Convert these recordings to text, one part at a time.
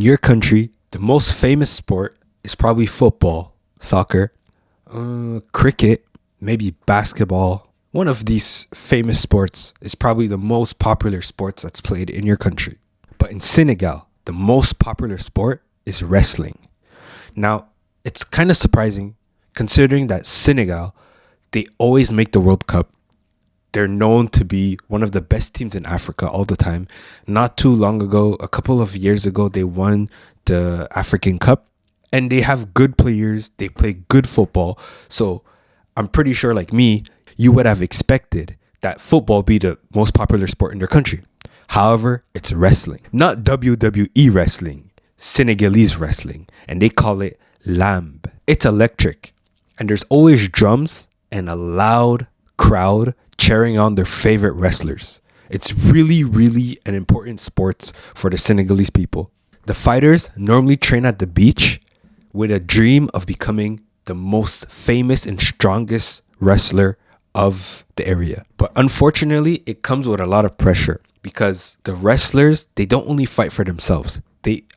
your country, the most famous sport is probably football, soccer, cricket, maybe basketball. One of these famous sports is probably the most popular sports that's played in your country. But in Senegal, the most popular sport is wrestling. Now, it's kind of surprising considering that Senegal, they always make the World Cup. They're known to be one of the best teams in Africa all the time. Not too long ago, a couple of years ago, they won the African Cup. And they have good players. They play good football. So I'm pretty sure, like me, you would have expected that football be the most popular sport in their country. However, it's wrestling. Not WWE wrestling, Senegalese wrestling. And they call it Laamb. It's electric. And there's always drums and a loud crowd cheering on their favorite wrestlers. It's really, really an important sport for the Senegalese people. The fighters normally train at the beach with a dream of becoming the most famous and strongest wrestler of the area. But unfortunately, it comes with a lot of pressure because the wrestlers, they don't only fight for themselves.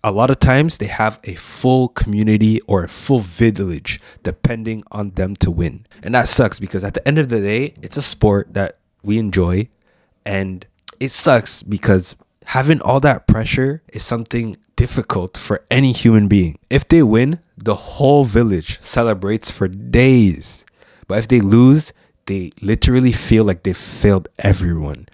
A lot of times they have a full community or a full village depending on them to win. And that sucks because at the end of the day, it's a sport that we enjoy. And it sucks because having all that pressure is something difficult for any human being. If they win, the whole village celebrates for days. But if they lose, they literally feel like they've failed everyone.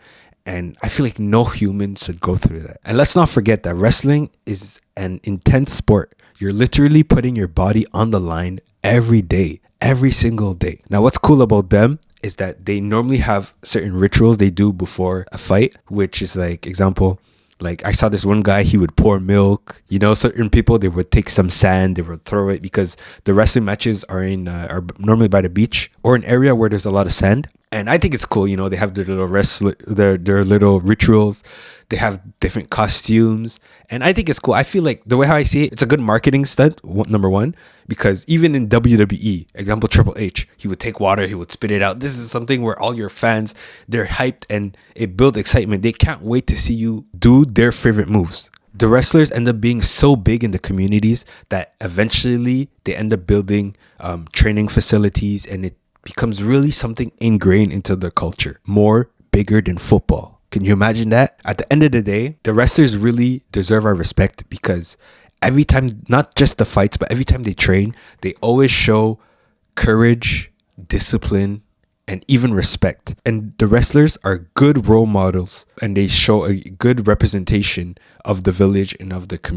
And I feel like no human should go through that. And let's not forget that wrestling is an intense sport. You're literally putting your body on the line every day, every single day. Now, what's cool about them is that they normally have certain rituals they do before a fight, which is like, example, like I saw this one guy, he would pour milk. You know, certain people, they would take some sand, they would throw it because the wrestling matches are normally by the beach or an area where there's a lot of sand. And I think it's cool, you know, they have their little their little rituals. They have different costumes. And I think it's cool. I feel like the way how I see it, it's a good marketing stunt, number one, because even in WWE, example, Triple H, he would take water, he would spit it out. This is something where all your fans, they're hyped and it builds excitement. They can't wait to see you do their favorite moves. The wrestlers end up being so big in the communities that eventually they end up building training facilities, and it becomes really something ingrained into their culture, more bigger than football. Can you imagine that? At the end of the day, the wrestlers really deserve our respect because every time, not just the fights, but every time they train, they always show courage, discipline, and even respect. And the wrestlers are good role models and they show a good representation of the village and of the community.